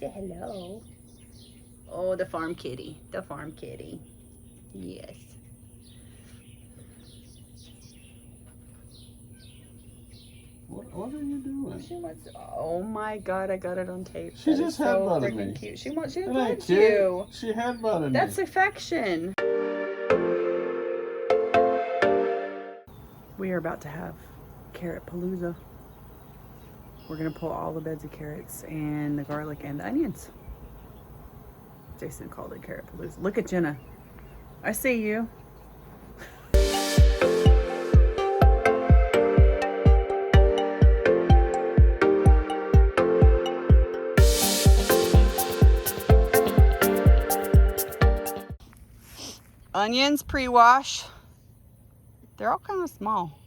say hello. Oh, the farm kitty. The farm kitty. Yes. What are you doing? She wants. Oh my God! I got it on tape. She That just is so headbutted freaking me. cute. She wants. She That ain't loves cute. you. She headbutted me. That's affection. We are about to have Carrotpalooza. We're gonna pull all the beds of carrots and the garlic and the onions. Jason called it Carrotpalooza. Look at Jenna. I see you. Onions pre-wash. They're all kind of small,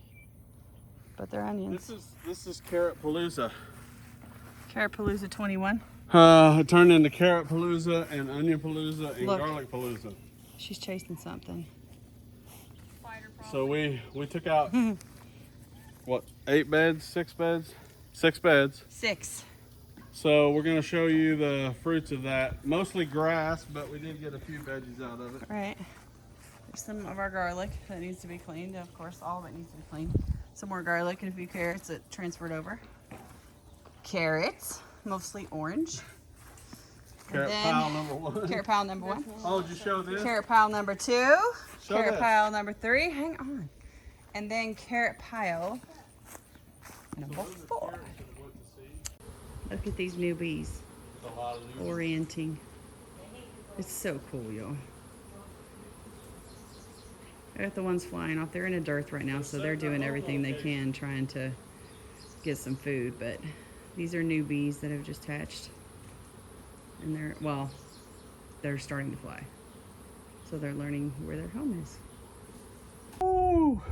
but they're onions. This is Carrotpalooza. Carrotpalooza 21. It turned into Carrotpalooza and Onionpalooza and Look. Garlicpalooza. She's chasing something. So we took out what, 8 beds, 6 beds? 6 beds. 6. So we're gonna show you the fruits of that. Mostly grass, but we did get a few veggies out of it. All right. There's some of our garlic that needs to be cleaned. Of course, all of it needs to be cleaned. Some more garlic and a few carrots that transferred over. Carrots, mostly orange. Carrot pile number 1. Carrot pile number 1. Oh, did you show this? Carrot pile number 2. Show Carrot this. pile number 3. Hang on. And then carrot pile number 4. Look at these newbies orienting. It's so cool, y'all. I got the ones flying off. They're in a dearth right now, so they're doing everything they can trying to get some food. But these are newbies that have just hatched. And they're starting to fly. So they're learning where their home is. Ooh.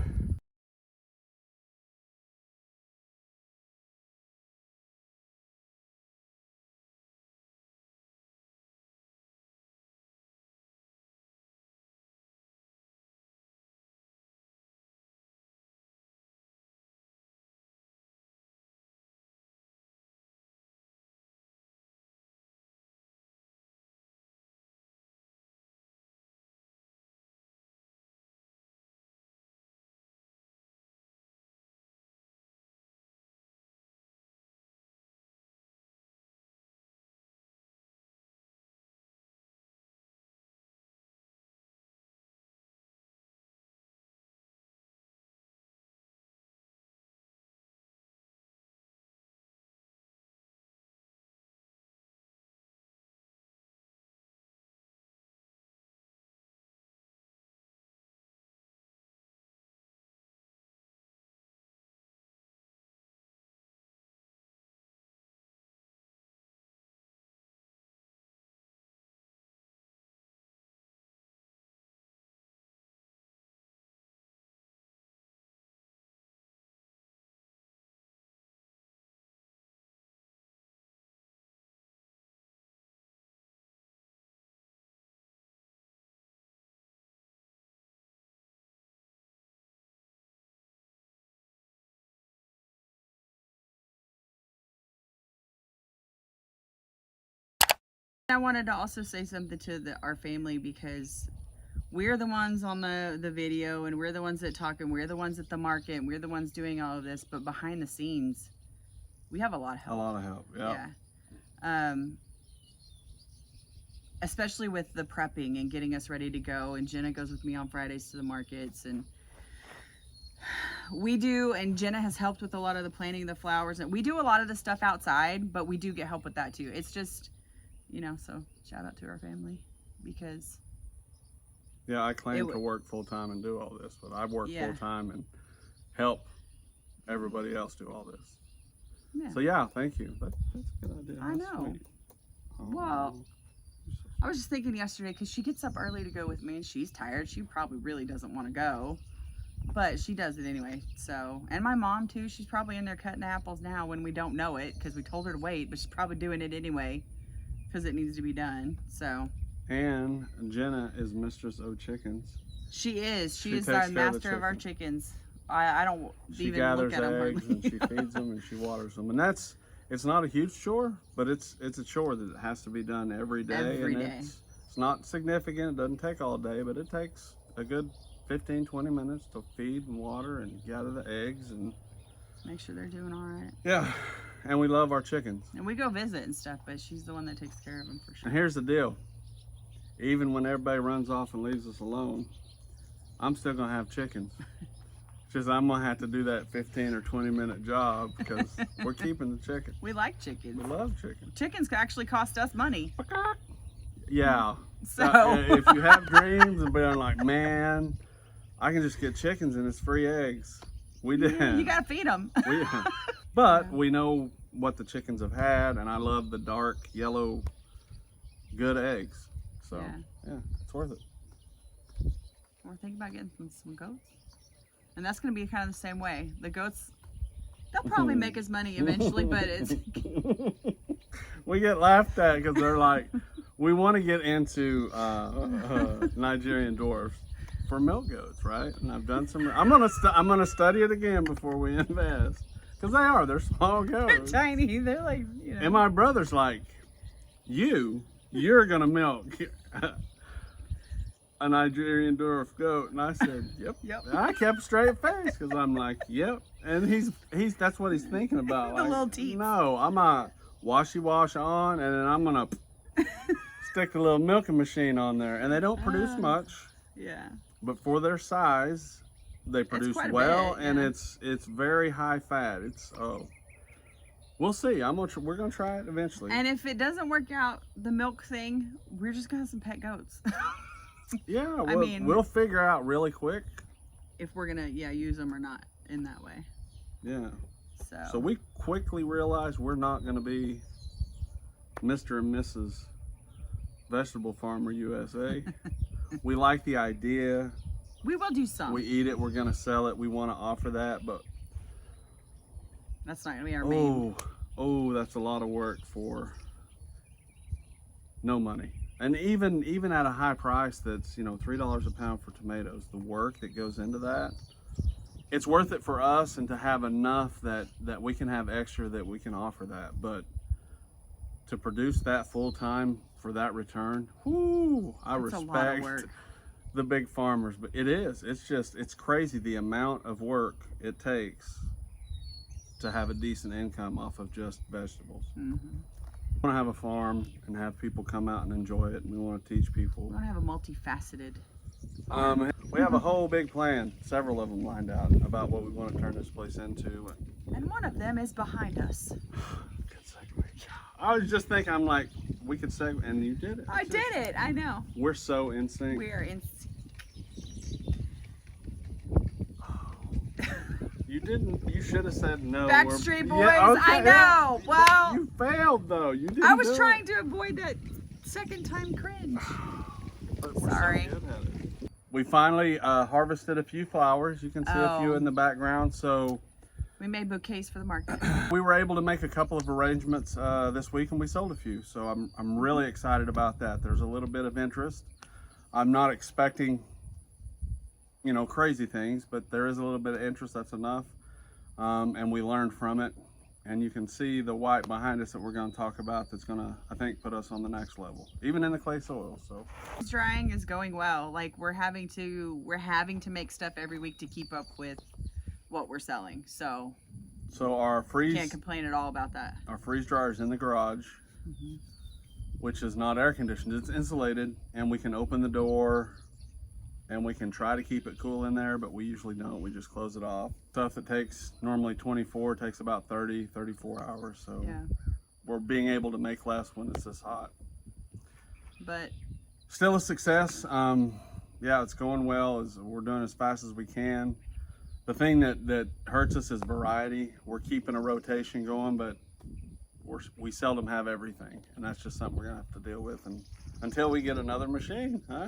I wanted to also say something to our family, because we're the ones on the video, and we're the ones that talk, and we're the ones at the market, and we're the ones doing all of this, but behind the scenes we have a lot of help. A lot of help, yeah. Especially with the prepping and getting us ready to go, and Jenna goes with me on Fridays to the markets, and we do, and Jenna has helped with a lot of the planting of the flowers, and we do a lot of the stuff outside, but we do get help with that too. It's just, you know, so shout out to our family, because yeah, I claim to work full-time and do all this, but I work full-time and help everybody else do all this. Yeah. So yeah, thank you. That's a good idea. I know. Well, I was just thinking yesterday, because she gets up early to go with me, and she's tired. She probably really doesn't want to go, but she does it anyway. So, and my mom too, she's probably in there cutting apples now when we don't know it, because we told her to wait, but she's probably doing it anyway because it needs to be done. So, and Jenna is mistress of chickens. She is. She is the master of our chickens. I don't even look at them. She gathers eggs and she feeds them and she waters them, and that's it's not a huge chore, but it's a chore that has to be done every day. Every day. It's not significant. It doesn't take all day, but it takes a good 15-20 minutes to feed and water and gather the eggs and make sure they're doing all right. Yeah, and we love our chickens. And we go visit and stuff, but she's the one that takes care of them for sure. And here's the deal. Even when everybody runs off and leaves us alone, I'm still gonna have chickens. Just I'm gonna have to do that 15 or 20 minute job because we're keeping the chicken. We like chickens. We love chicken. Chickens actually cost us money. Yeah. So if you have dreams and being like, man, I can just get chickens and it's free eggs. We did. You gotta feed them. But we know what the chickens have had, and I love the dark yellow, good eggs. So yeah, it's worth it. We're thinking about getting some goats, and that's gonna be kind of the same way. The goats, they'll probably make us money eventually, but it's. We get laughed at because they're like, we want to get into Nigerian dwarfs for milk goats, right? And I've done some. I'm gonna study it again before we invest, because they're small goats. They're tiny. They're like, you know. And my brother's like, you're gonna milk a Nigerian dwarf goat, and I said, yep. And I kept a straight face because I'm like, yep. And he's that's what he's thinking about. The like, little teeth. No, I'm gonna wash on, and then I'm gonna stick a little milking machine on there, and they don't produce much. Yeah. But for their size, they produce well, and it's very high fat. We'll see. We're gonna try it eventually. And if it doesn't work out, the milk thing, we're just gonna have some pet goats. Yeah, we'll figure out really quick if we're gonna use them or not in that way. Yeah. So we quickly realized we're not gonna be Mr. and Mrs. Vegetable Farmer USA. We like the idea. We will do some. We eat it. We're gonna sell it. We want to offer that, but that's not gonna be our main. Oh, that's a lot of work for no money. And even at a high price, that's $3 a pound for tomatoes. The work that goes into that, it's worth it for us, and to have enough that we can have extra that we can offer that. But to produce that full time for that return, I respect the big farmers. But it's crazy the amount of work it takes to have a decent income off of just vegetables. Mm-hmm. We want to have a farm and have people come out and enjoy it, and we want to teach people. We want to have a multifaceted. We have a whole big plan, several of them lined out, about what we want to turn this place into. And one of them is behind us. Good segue. I was just thinking, I'm like, we could segue, and you did it. I did it. I know. We're so in sync. We are in sync. You should have said no. Backstreet Boys. Yeah, okay. I know. Well, you failed though. You didn't. I was trying to avoid that second time cringe. Sorry. So we finally harvested a few flowers. You can see a few in the background. So we made bouquets for the market. We were able to make a couple of arrangements this week, and we sold a few. So I'm really excited about that. There's a little bit of interest. I'm not expecting crazy things, but there is a little bit of interest. That's enough. And we learned from it, and you can see the white behind us that we're going to talk about that's going to, I think, put us on the next level, even in the clay soil. So drying is going well. Like we're having to make stuff every week to keep up with what we're selling. So our freeze, can't complain at all about that. Our freeze dryer is in the garage, which is not air conditioned. It's insulated, and we can open the door. And we can try to keep it cool in there, but we usually don't. We just close it off. Stuff that takes normally 24 takes about 30, 34 hours. So we're being able to make less when it's this hot. But still a success. It's going well. We're doing as fast as we can. The thing that hurts us is variety. We're keeping a rotation going, but we seldom have everything. And that's just something we're gonna have to deal with until we get another machine, huh?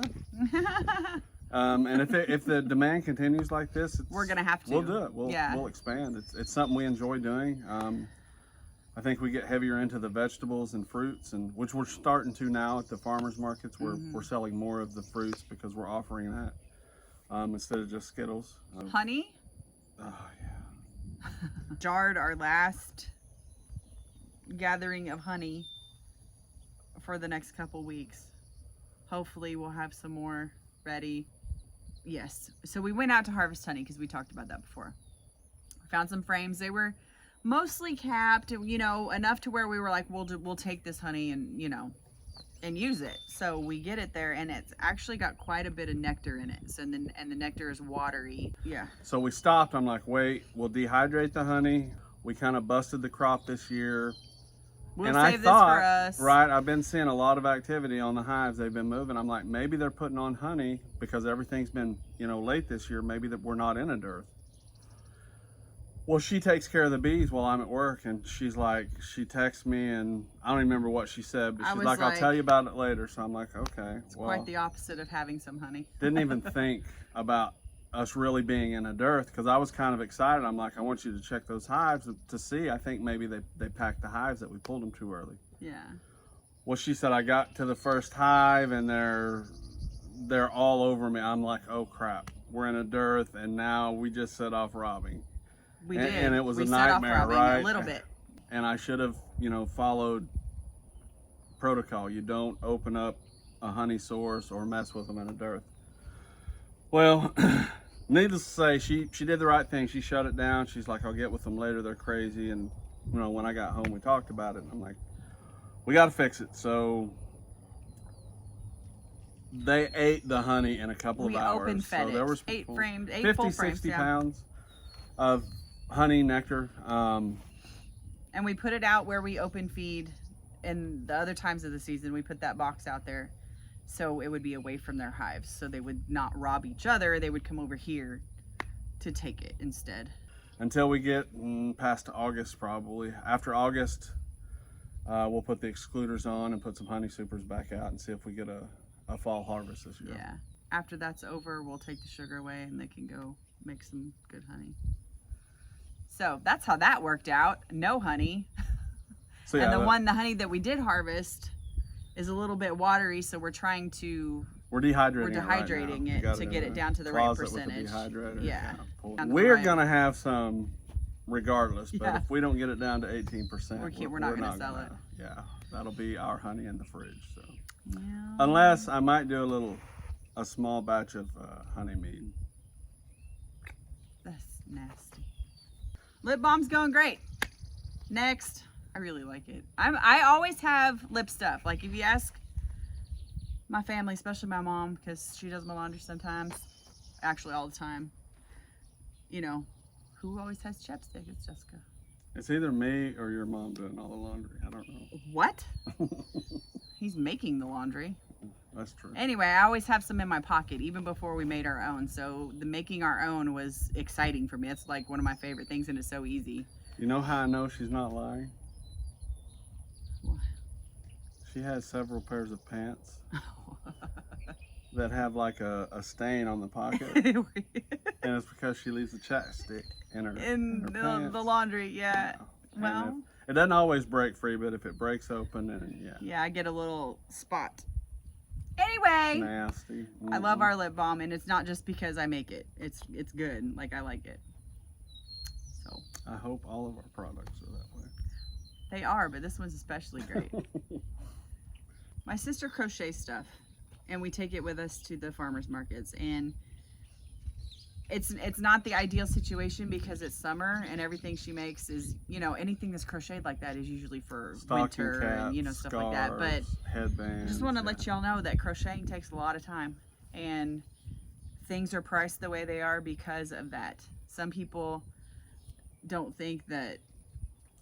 And if the demand continues like this, we're gonna have to. We'll do it. We'll expand. It's something we enjoy doing. I think we get heavier into the vegetables and fruits, and which we're starting to now at the farmers markets. We're selling more of the fruits because we're offering that instead of just Skittles. Honey. Oh yeah. Jarred our last gathering of honey for the next couple weeks. Hopefully we'll have some more ready. Yes. So we went out to harvest honey because we talked about that before. Found some frames. They were mostly capped, you know, enough to where we were like, we'll take this honey and, you know, and use it. So we get it there, and it's actually got quite a bit of nectar in it. So and the nectar is watery. Yeah. So we stopped. I'm like, wait, we'll dehydrate the honey. We kind of busted the crop this year. We'll save this for us. Right, I've been seeing a lot of activity on the hives. They've been moving. I'm like, maybe they're putting on honey because everything's been, you know, late this year. Maybe that we're not in a dearth. Well, she takes care of the bees while I'm at work, and she's like, she texts me, and I don't even remember what she said, but she's like, I'll tell you about it later. So I'm like, okay. It's quite the opposite of having some honey. Didn't even think about us really being in a dearth because I was kind of excited. I'm like, I want you to check those hives to see. I think maybe they packed the hives that we pulled them too early. Yeah. Well, she said I got to the first hive and they're all over me. I'm like, oh crap, we're in a dearth, and now we just set off robbing. We did. And it was we a set off nightmare, robbing right? A little bit. And I should have, you know, followed protocol. You don't open up a honey source or mess with them in a dearth. Well, needless to say, she did the right thing. She shut it down. She's like, I'll get with them later. They're crazy. And, you know, when I got home, we talked about it. And I'm like, we got to fix it. So they ate the honey in a couple of hours. We open fed so it. There was 8 50, full frames, 60 yeah. pounds of honey nectar. And we put it out where we open feed, and the other times of the season we put that box out there so it would be away from their hives, so they would not rob each other. They would come over here to take it instead. Until we get past August, probably. After August, we'll put the excluders on and put some honey supers back out and see if we get a fall harvest this year. Yeah. After that's over, we'll take the sugar away and they can go make some good honey. So that's how that worked out. No honey. So, yeah, and the honey that we did harvest is a little bit watery, so we're trying to we're dehydrating it to get it down to the right percentage. Yeah. We're gonna have some regardless, but if we don't get it down to 18%, we're not gonna sell it. Yeah, that'll be our honey in the fridge. So yeah. Unless I might do a small batch of honey mead. That's nasty. Lip balm's going great. Next. I really like it. I always have lip stuff. Like if you ask my family, especially my mom, because she does my laundry sometimes, actually all the time, you know, who always has chapstick? It's Jessica. It's either me or your mom doing all the laundry. I don't know. What? He's making the laundry. That's true. Anyway, I always have some in my pocket, even before we made our own. So the making our own was exciting for me. It's like one of my favorite things, and it's so easy. You know how I know she's not lying? What? She has several pairs of pants that have like a stain on the pocket. And it's because she leaves the chapstick in her pants. The laundry, yeah. Well, it doesn't always break free, but if it breaks open, then yeah. Yeah, I get a little spot. Anyway, nasty. I love our lip balm, and it's not just because I make it. It's good. Like, I like it. So I hope all of our products are that way. They are, but this one's especially great. My sister crochets stuff, and we take it with us to the farmers markets, and it's not the ideal situation because it's summer and everything she makes is, you know, anything that's crocheted like that is usually for stocking winter caps, and, you know, stuff scarves, like that. But headbands. I just want to let y'all know that crocheting takes a lot of time, and things are priced the way they are because of that. Some people don't think that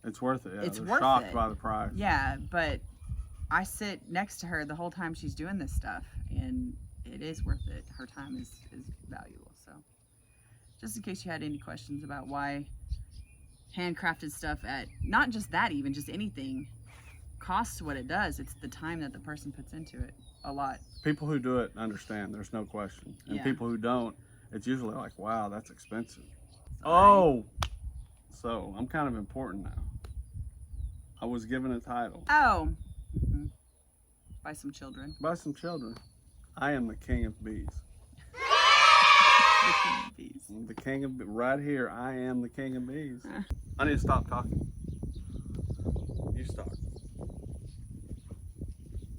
it's worth it. Yeah, it's they're worth shocked it. by the price. Yeah, but I sit next to her the whole time she's doing this stuff, and it is worth it. Her time is valuable. So just in case you had any questions about why handcrafted stuff at, not just that, even just anything costs what it does, it's the time that the person puts into it a lot. People who do it understand, there's no question. And people who don't, it's usually like, wow, that's expensive. Oh, so I'm kind of important now. I was given a title. Oh, by some children. By some children. I am the king of bees. The king of bees. The king of, right here, I am the king of bees. I need to stop talking.